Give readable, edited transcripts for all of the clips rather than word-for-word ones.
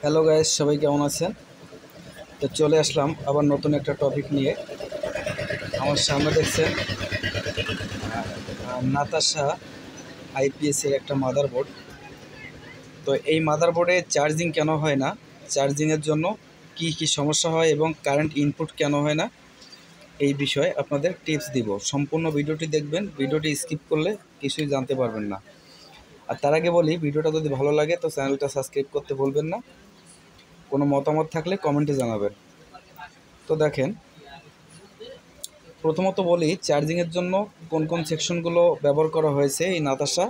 Hello guys, সবাই কেমন আছেন? তো চলে আসলাম আবার নতুন একটা টপিক নিয়ে। আমার সামনে দেখছেন নাতাশা আইপিএসের একটা মাদারবোর্ড। তো এই মাদারবোর্ডে চার্জিং কেন হয় না, চার্জিংয়ের জন্য কি কি সমস্যা হয় এবং কারেন্ট ইনপুট কেন হয় না, এই বিষয়ে আপনাদের টিপস দিব। সম্পূর্ণ ভিডিওটি দেখবেন, ভিডিওটি স্কিপ করলে কিছুই জানতে পারবেন না। আর তার আগে বলি, ভিডিওটা যদি ভালো লাগে তো চ্যানেলটা সাবস্ক্রাইব করতে ভুলবেন না। কোনো মতামত থাকলে কমেন্টে জানাবেন। তো দেখেন, প্রথমত বলি চার্জিংয়ের জন্য কোন কোন সেকশনগুলো ব্যবহার করা হয়েছে এই নাতাশা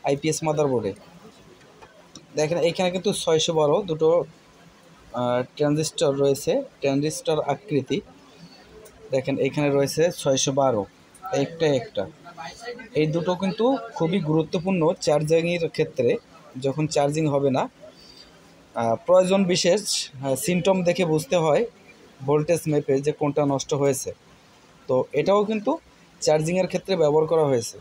আইপিএস মাদারবোর্ডে। দেখেন এইখানে কিন্তু 612 দুটো ট্রানজিস্টর রয়েছে, ট্রানজিস্টর আকৃতি। দেখেন এখানে রয়েছে 612, একটা একটা। এই দুটো কিন্তু খুবই গুরুত্বপূর্ণ চার্জিংয়ের ক্ষেত্রে। যখন চার্জিং হবে না, প্রয়োজন বিশেষ সিমটম দেখে বুঝতে হয় ভোল্টেজ মেপে যে কোনটা নষ্ট হয়েছে। তো এটাও কিন্তু চার্জিংয়ের ক্ষেত্রে ব্যবহার করা হয়েছে।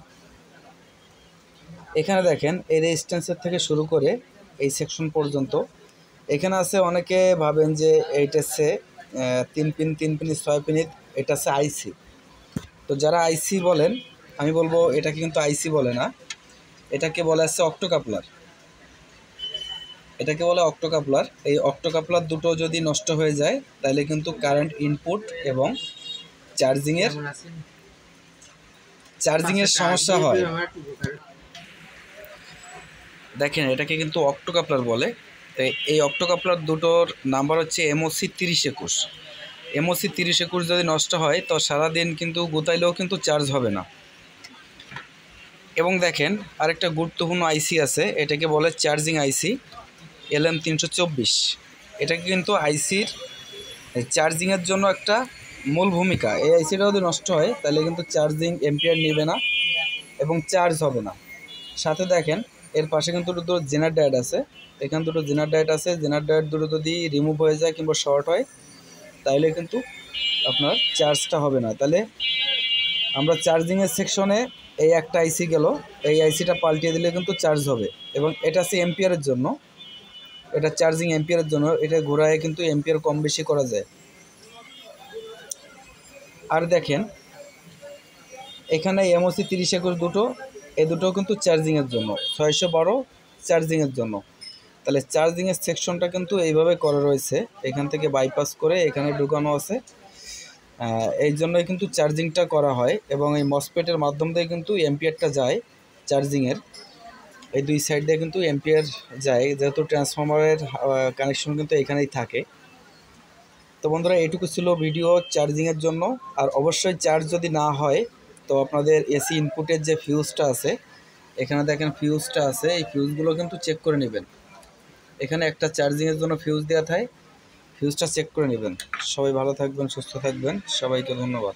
এখানে দেখেন এই রেজিস্ট্যান্সের থেকে শুরু করে এই সেকশন পর্যন্ত এখানে আছে। অনেকে ভাবেন যে এইটা হচ্ছে 3 পিন 6 পিন, এটা হচ্ছে আইসি। তো যারা আইসি বলেন, আমি বলবো এটাকে কিন্তু আইসি বলে না, এটাকে বলে আছে অক্টোকাপলার। এটাকে বলে অক্টোকাপলার। এই অক্টোকাপলার দুটো যদি নষ্ট হয়ে যায় তাহলে কিন্তু কারেন্ট ইনপুট এবং চার্জিংয়ের সমস্যা হয়। দেখেন এটাকে কিন্তু অক্টোকাপলার বলে। এই অক্টোকাপলার দুটোর নাম্বার হচ্ছে এমওসি 3021। এমওসি 3021 যদি নষ্ট হয় তো সারাদিন কিন্তু গুতাইলেও কিন্তু চার্জ হবে না। এবং দেখেন আরেকটা গুরুত্বপূর্ণ আইসি আছে, এটাকে বলে চার্জিং আইসি LM324। এটাকে কিন্তু আইসির চার্জিংয়ের জন্য একটা মূল ভূমিকা। এই আইসিটা যদি নষ্ট হয় তাহলে কিন্তু চার্জিং এম্পিয়ার নেবে না এবং চার্জ হবে না। সাথে দেখেন এর পাশে কিন্তু দুটো জেনার ডায়োড আছে। এখানে দুটো জেনার ডায়োড আছে। জেনার ডায়োড দুটো যদি রিমুভ হয়ে যায় কিংবা শর্ট হয় তাহলে কিন্তু আপনার চার্জটা হবে না। তাহলে আমরা চার্জিংয়ের সেকশনে এই একটা আইসি গেল, এই আইসিটা পাল্টিয়ে দিলে কিন্তু চার্জ হবে। এবং এটা আছে এম্পিয়ারের জন্য, এটা চার্জিং এম্পিয়ারের জন্য। এটা ঘোরায় কিন্তু এম্পিয়ার কম বেশি করা যায়। আর দেখেন এখানে এমওসি 3021 দুটো, এই দুটো কিন্তু চার্জিংয়ের জন্য, 612 চার্জিংয়ের জন্য। তাহলে চার্জিংয়ের সেকশনটা কিন্তু এইভাবে করা রয়েছে, এখান থেকে বাইপাস করে এখানে ঢুকানো আছে। এই জন্যই কিন্তু চার্জিংটা করা হয়। এবং এই মসফেটের মাধ্যম দিয়ে কিন্তু এম্পিয়ারটা যায় চার্জিংয়ের। এই দুই সাইড দিয়ে কিন্তু এম্পিয়ার যায়, যেহেতু ট্রান্সফরমারের কানেকশন কিন্তু এখানেই থাকে। তো বন্ধুরা, এইটুকু ছিল ভিডিও চার্জিংয়ের জন্য। আর অবশ্যই চার্জ যদি না হয় তো আপনাদের এসি ইনপুটের যে ফিউজটা আছে, এখানে দেখেন ফিউজটা আছে, এই ফিউজগুলো কিন্তু চেক করে নেবেন। এখানে একটা চার্জিংয়ের জন্য ফিউজ দেওয়া থাকে, ফিউজটা চেক করে নেবেন। সবাই ভালো থাকবেন, সুস্থ থাকবেন, সবাইকে ধন্যবাদ।